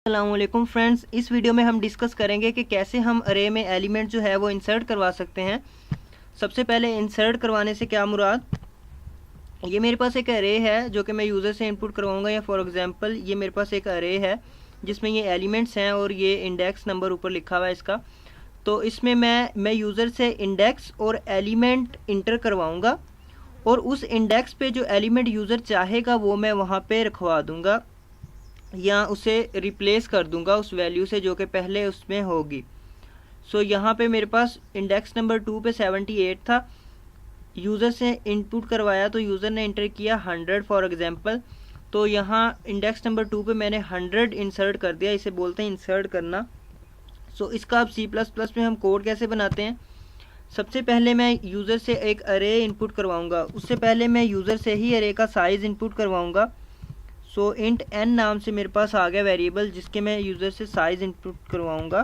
अस्सलामुअलैकुम फ्रेंड्स, इस वीडियो में हम डिस्कस करेंगे कि कैसे हम अरे में एलिमेंट जो है वो इंसर्ट करवा सकते हैं। सबसे पहले इंसर्ट करवाने से क्या मुराद, ये मेरे पास एक अरे है जो कि मैं यूज़र से इनपुट करवाऊंगा। या फॉर एग्जांपल ये मेरे पास एक अरे है जिसमें ये एलिमेंट्स हैं और ये इंडेक्स नंबर ऊपर लिखा हुआ है इसका। तो इसमें मैं यूज़र से इंडेक्स और एलिमेंट इंटर करवाऊँगा और उस इंडेक्स पे जो एलिमेंट यूज़र चाहेगा वो मैं वहाँ पे रखवा दूँगा या उसे रिप्लेस कर दूंगा उस वैल्यू से जो कि पहले उसमें होगी। सो यहाँ पे मेरे पास इंडेक्स नंबर 2 पे 78 था, यूज़र से इनपुट करवाया तो यूज़र ने इंटर किया 100 फॉर एग्जांपल। तो यहाँ इंडेक्स नंबर 2 पे मैंने 100 इंसर्ट कर दिया, इसे बोलते हैं इंसर्ट करना। सो इसका अब C++ में हम कोड कैसे बनाते हैं। सबसे पहले मैं यूज़र से एक अरे इनपुट करवाऊँगा, उससे पहले मैं यूज़र से ही अरे का साइज़ इनपुट करवाऊँगा। सो इंट n नाम से मेरे पास आ गया वेरिएबल जिसके मैं यूज़र से साइज़ इनपुट करवाऊँगा।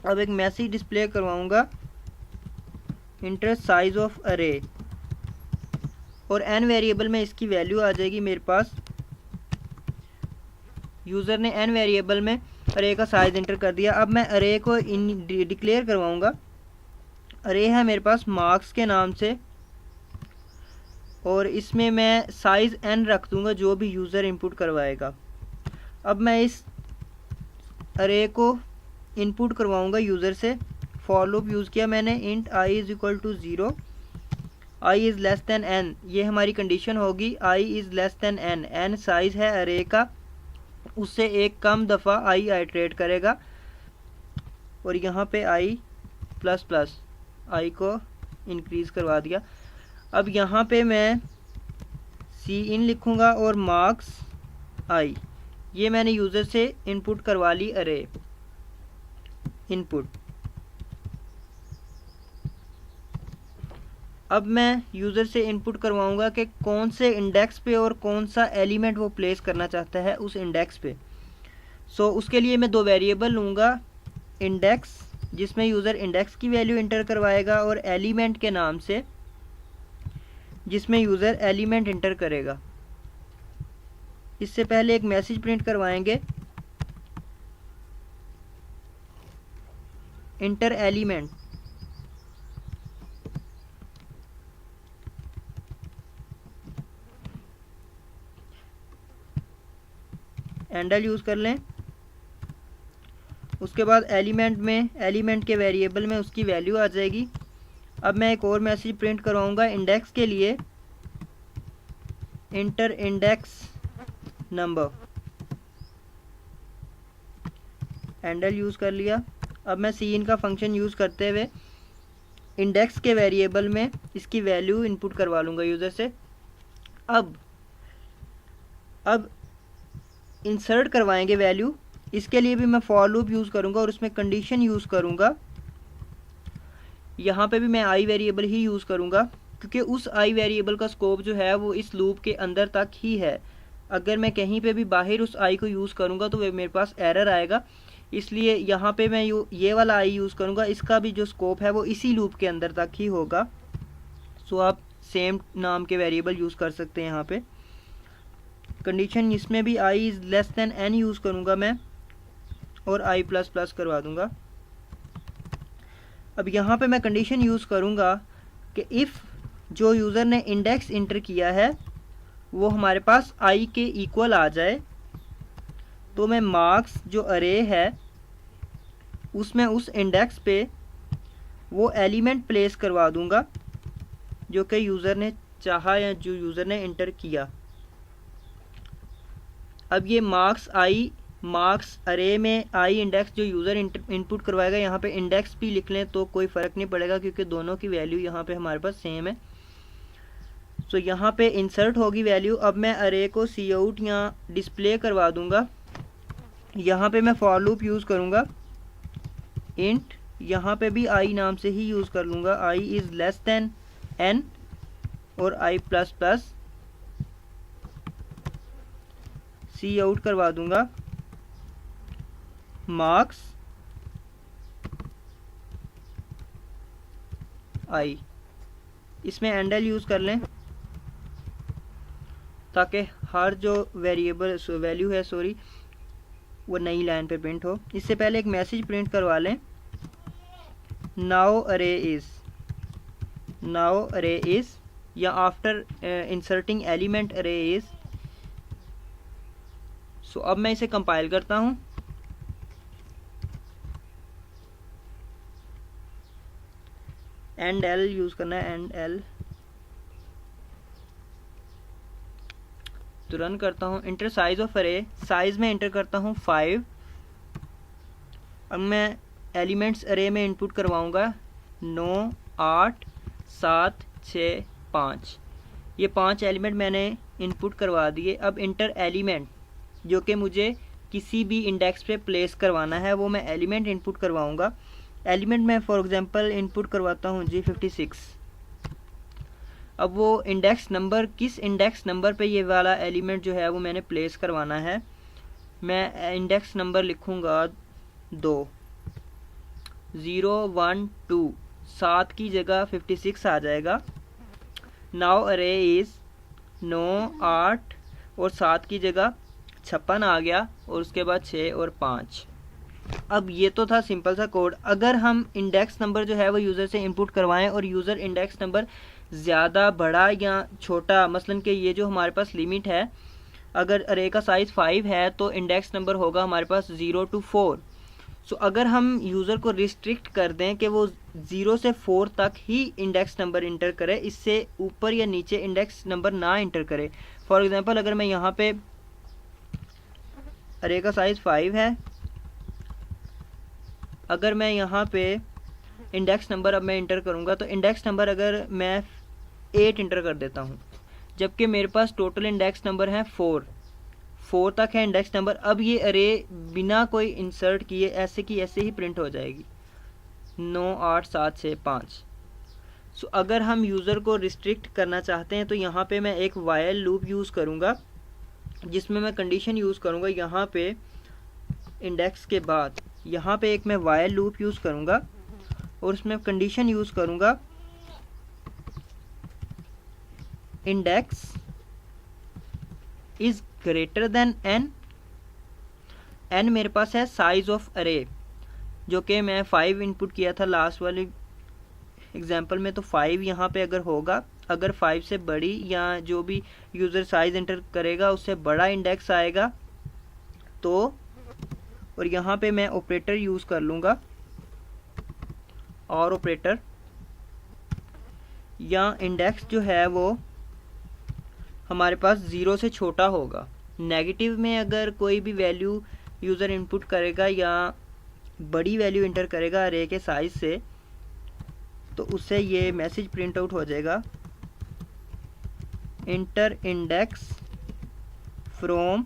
अब एक मैसेज डिस्प्ले करवाऊँगा इंटर साइज ऑफ अरे, और n वेरिएबल में इसकी वैल्यू आ जाएगी मेरे पास। यूज़र ने n वेरिएबल में अरे का साइज़ इंटर कर दिया। अब मैं अरे को डिक्लेयर करवाऊँगा। अरे है मेरे पास मार्क्स के नाम से और इसमें मैं साइज़ n रख दूँगा जो भी यूज़र इनपुट करवाएगा। अब मैं इस अरे को इनपुट करवाऊँगा यूज़र से। फॉर लूप यूज़ किया मैंने, int i is equal to 0, i is less than n, ये हमारी कंडीशन होगी। i is less than n, n size है अरे का, उससे एक कम दफ़ा i आइट्रेट करेगा। और यहाँ पे i प्लस प्लस i को इंक्रीज़ करवा दिया। अब यहाँ पे मैं सी इन लिखूँगा और मार्क्स i, ये मैंने यूज़र से इनपुट करवा ली अरे इनपुट। अब मैं यूज़र से इनपुट करवाऊँगा कि कौन से इंडेक्स पे और कौन सा एलिमेंट वो प्लेस करना चाहता है उस इंडेक्स पे। सो उसके लिए मैं दो वेरिएबल लूँगा, इंडेक्स जिसमें यूज़र इंडेक्स की वैल्यू इंटर करवाएगा और एलिमेंट के नाम से जिसमें यूज़र एलिमेंट इंटर करेगा। इससे पहले एक मैसेज प्रिंट करवाएंगे, इंटर एलिमेंट। एंडल यूज़ कर लें। उसके बाद एलिमेंट में, एलिमेंट के वेरिएबल में उसकी वैल्यू आ जाएगी। अब मैं एक और मैसेज प्रिंट करवाऊँगा इंडेक्स के लिए, enter index number. Endl use कर लिया। अब मैं सी इन का फंक्शन यूज़ करते हुए इंडेक्स के वेरिएबल में इसकी वैल्यू इनपुट करवा लूँगा यूज़र से। अब इंसर्ट करवाएंगे वैल्यू, इसके लिए भी मैं फॉर लूप यूज़ करूँगा और उसमें कंडीशन यूज़ करूँगा। यहाँ पे भी मैं आई वेरिएबल ही यूज़ करूँगा क्योंकि उस आई वेरिएबल का स्कोप जो है वो इस लूप के अंदर तक ही है। अगर मैं कहीं पे भी बाहर उस आई को यूज़ करूँगा तो मेरे पास एरर आएगा, इसलिए यहाँ पे मैं ये वाला आई यूज़ करूँगा। इसका भी जो स्कोप है वो इसी लूप के अंदर तक ही होगा। सो आप सेम नाम के वेरिएबल यूज़ कर सकते हैं यहाँ पे। कंडीशन इसमें भी i is less than n use करूँगा मैं और i प्लस प्लस करवा दूँगा। अब यहाँ पे मैं कंडीशन यूज़ करूँगा कि इफ़ जो यूज़र ने इंडेक्स इंटर किया है वो हमारे पास i के इक्वल आ जाए तो मैं मार्क्स जो अरे है उसमें उस इंडेक्स पे वो एलिमेंट प्लेस करवा दूँगा जो कि यूज़र ने चाहा या जो यूज़र ने इंटर किया। अब ये मार्क्स अरे में आई इंडेक्स जो यूज़र इनपुट करवाएगा, यहाँ पे इंडेक्स भी लिख लें तो कोई फ़र्क नहीं पड़ेगा क्योंकि दोनों की वैल्यू यहाँ पे हमारे पास सेम है। सो यहाँ पे इंसर्ट होगी वैल्यू। अब मैं अरे को सी आउट या डिस्प्ले करवा दूँगा। यहाँ पे मैं फॉर लूप यूज़ करूँगा, इंट यहाँ पे भी आई नाम से ही यूज़ कर लूँगा, I is less than n और आई प्लस प्लस सी आउट करवा दूंगा मार्क्स आई। इसमें एंडल यूज़ कर लें ताकि हर जो वेरिएबल वैल्यू है वो नई लाइन पे प्रिंट हो। इससे पहले एक मैसेज प्रिंट करवा लें, नाउ अरे इज़ या आफ्टर इंसर्टिंग एलिमेंट अरे इज़। सो अब मैं इसे कंपाइल करता हूँ। एंड एल यूज़ करना है, एंड एल तो रन करता हूँ। इंटर साइज ऑफ अरे, साइज में इंटर करता हूँ 5। अब मैं एलिमेंट्स अरे में इनपुट करवाऊँगा 9, 8, 7, 6, 5। ये 5 एलिमेंट मैंने इनपुट करवा दिए। अब इंटर एलिमेंट जो कि मुझे किसी भी इंडेक्स पे प्लेस करवाना है वो मैं एलिमेंट इनपुट करवाऊँगा। एलिमेंट में फॉर एग्जांपल इनपुट करवाता हूँ G56। अब वो इंडेक्स नंबर, किस इंडेक्स नंबर पे ये वाला एलिमेंट जो है वो मैंने प्लेस करवाना है, मैं इंडेक्स नंबर लिखूँगा 2, 0, 1, 2, 7 की जगह 56 आ जाएगा। नाउ अरे इज़ 9, 8 और 7 की जगह 56 आ गया, और उसके बाद 6 और 5। अब ये तो था सिंपल सा कोड। अगर हम इंडेक्स नंबर जो है वो यूज़र से इनपुट करवाएं और यूज़र इंडेक्स नंबर ज़्यादा बड़ा या छोटा, मसलन कि ये जो हमारे पास लिमिट है, अगर अरे का साइज़ 5 है तो इंडेक्स नंबर होगा हमारे पास 0 to 4। सो अगर हम यूज़र को रिस्ट्रिक्ट कर दें कि वो 0 से 4 तक ही इंडेक्स नंबर इंटर करे, इससे ऊपर या नीचे इंडेक्स नंबर ना इंटर करे। फॉर एग्जांपल अगर मैं यहाँ पे अरे का साइज़ 5 है, अगर मैं यहाँ पे इंडेक्स नंबर अब मैं इंटर करूँगा तो इंडेक्स नंबर अगर मैं 8 इंटर कर देता हूँ, जबकि मेरे पास टोटल इंडेक्स नंबर है 4 तक है इंडेक्स नंबर। अब ये अरे बिना कोई इंसर्ट किए ऐसे की ऐसे ही प्रिंट हो जाएगी, 9, 8, 7, 6, 5। सो अगर हम यूज़र को रिस्ट्रिक्ट करना चाहते हैं तो यहाँ पे मैं एक वाइल लूप यूज़ करूँगा, जिसमें मैं कंडीशन यूज़ करूँगा यहाँ पे इंडेक्स के बाद, यहाँ पे एक मैं वाइल लूप यूज़ करूँगा और उसमें कंडीशन यूज़ करूँगा index is greater than n मेरे पास है साइज़ ऑफ अरे, जो कि मैं 5 इनपुट किया था लास्ट वाले एग्जांपल में, तो 5 यहाँ पे अगर होगा, अगर 5 से बड़ी या जो भी यूज़र साइज़ एंटर करेगा उससे बड़ा इंडेक्स आएगा तो, और यहाँ पे मैं ऑपरेटर यूज़ कर लूँगा, और ऑपरेटर, या इंडेक्स जो है वो हमारे पास 0 से छोटा होगा। नेगेटिव में अगर कोई भी वैल्यू यूज़र इनपुट करेगा या बड़ी वैल्यू इंटर करेगा अरे के साइज़ से, तो उससे ये मैसेज प्रिंट आउट हो जाएगा, inter index from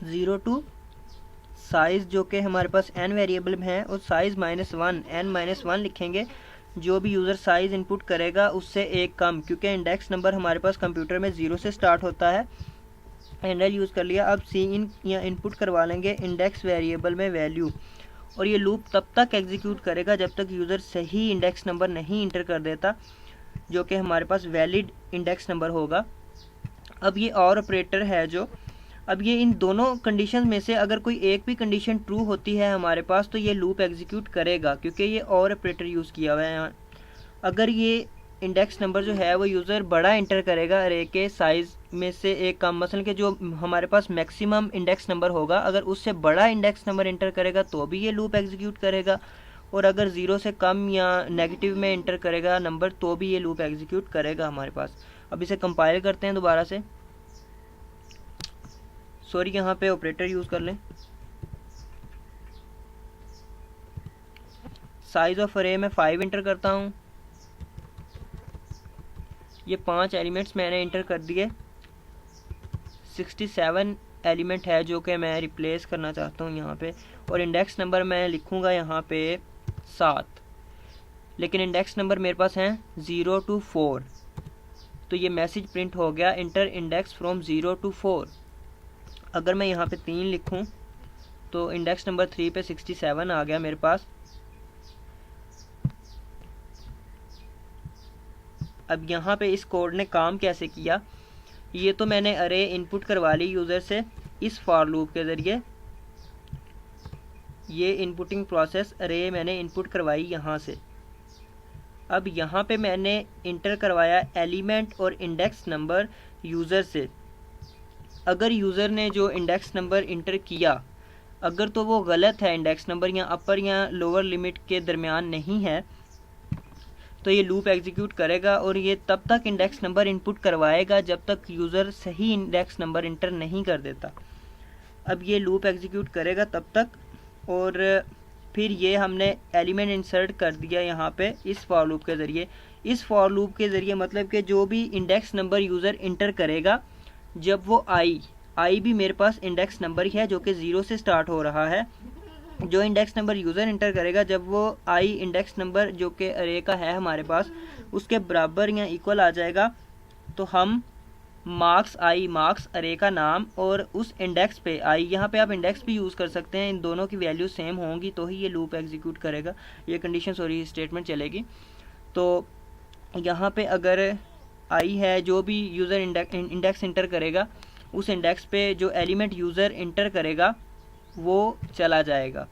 0 to size, जो कि हमारे पास n वेरिएबल में है, और साइज़ -1, n-1 लिखेंगे। जो भी यूज़र साइज़ इनपुट करेगा उससे एक कम, क्योंकि इंडेक्स नंबर हमारे पास कंप्यूटर में 0 से स्टार्ट होता है। हैंडल यूज़ कर लिया। अब सी इन या इनपुट करवा लेंगे इंडेक्स वेरिएबल में वैल्यू, और ये लूप तब तक एग्जीक्यूट करेगा जब तक यूज़र सही इंडेक्स नंबर नहीं इंटर कर देता, जो कि हमारे पास वैलिड इंडेक्स नंबर होगा। अब ये और ऑपरेटर है जो, अब ये इन दोनों कंडीशन में से अगर कोई एक भी कंडीशन ट्रू होती है हमारे पास तो ये लूप एग्जीक्यूट करेगा, क्योंकि ये और ऑपरेटर यूज़ किया हुआ है यहाँ। अगर ये इंडेक्स नंबर जो है वो यूज़र बड़ा इंटर करेगा अरे के साइज़ में से एक कम, मसलन कि जो हमारे पास मैक्सिमम इंडेक्स नंबर होगा अगर उससे बड़ा इंडेक्स नंबर इंटर करेगा तो भी ये लूप एग्जीक्यूट करेगा, और अगर 0 से कम या नेगेटिव में इंटर करेगा नंबर तो भी ये लूप एग्जीक्यूट करेगा हमारे पास। अब इसे कंपाइल करते हैं दोबारा से, सॉरी यहाँ पे ऑपरेटर यूज़ कर लें। साइज़ ऑफ अरे में 5 इंटर करता हूँ, ये 5 एलिमेंट्स मैंने इंटर कर दिए। 67 एलिमेंट है जो कि मैं रिप्लेस करना चाहता हूँ यहाँ पे, और इंडेक्स नंबर मैं लिखूँगा यहाँ पे 7, लेकिन इंडेक्स नंबर मेरे पास हैं 0 to 4, तो ये मैसेज प्रिंट हो गया इंटर इंडेक्स फ्रॉम 0 to 4। अगर मैं यहाँ पे 3 लिखूँ तो इंडेक्स नंबर 3 पे 67 आ गया मेरे पास। अब यहाँ पे इस कोड ने काम कैसे किया, ये तो मैंने अरे इनपुट करवा ली यूज़र से इस फॉर लूप के ज़रिए, ये इनपुटिंग प्रोसेस अरे मैंने इनपुट करवाई यहाँ से। अब यहाँ पे मैंने इंटर करवाया एलिमेंट और इंडेक्स नंबर यूज़र से। अगर यूज़र ने जो इंडेक्स नंबर इंटर किया अगर तो वो गलत है, इंडेक्स नंबर या अपर या लोअर लिमिट के दरमियान नहीं है, तो ये लूप एग्जीक्यूट करेगा और ये तब तक इंडेक्स नंबर इनपुट करवाएगा जब तक यूज़र सही इंडेक्स नंबर इंटर नहीं कर देता। अब ये लूप एग्जीक्यूट करेगा तब तक, और फिर ये हमने एलिमेंट इंसर्ट कर दिया यहाँ पे इस फॉर लूप के ज़रिए। इस फॉर लूप के ज़रिए मतलब कि जो भी इंडेक्स नंबर यूज़र इंटर करेगा, जब वो आई भी मेरे पास इंडेक्स नंबर ही है जो कि 0 से स्टार्ट हो रहा है, जो इंडेक्स नंबर यूज़र इंटर करेगा जब वो आई इंडेक्स नंबर जो कि अरे का है हमारे पास उसके बराबर या इक्वल आ जाएगा, तो हम मार्क्स अरे का नाम और उस इंडेक्स पे आई, यहाँ पे आप इंडेक्स भी यूज़ कर सकते हैं, इन दोनों की वैल्यू सेम होंगी तो ही ये लूप एग्जीक्यूट करेगा, ये कंडीशन सॉरी स्टेटमेंट चलेगी। तो यहाँ पे अगर आई है, जो भी यूज़र इंडेक्स इंटर करेगा उस इंडेक्स पे जो एलिमेंट यूज़र इंटर करेगा वो चला जाएगा,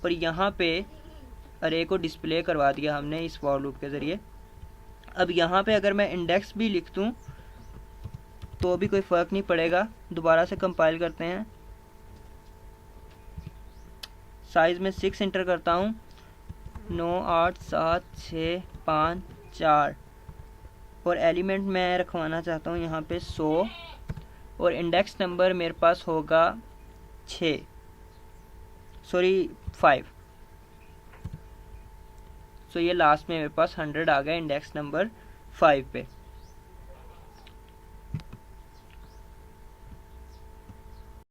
और यहाँ पे अरे को डिस्प्ले करवा दिया हमने इस फॉर लूप के ज़रिए। अब यहाँ पे अगर मैं इंडेक्स भी लिख दूँ तो भी कोई फ़र्क नहीं पड़ेगा। दोबारा से कंपाइल करते हैं, साइज़ में 6 इंटर करता हूँ, 9 8 7 6 5 4, और एलिमेंट मैं रखवाना चाहता हूँ यहाँ पे 100, और इंडेक्स नंबर मेरे पास होगा 5। सो ये लास्ट में मेरे पास 100 आ गया इंडेक्स नंबर 5 पे।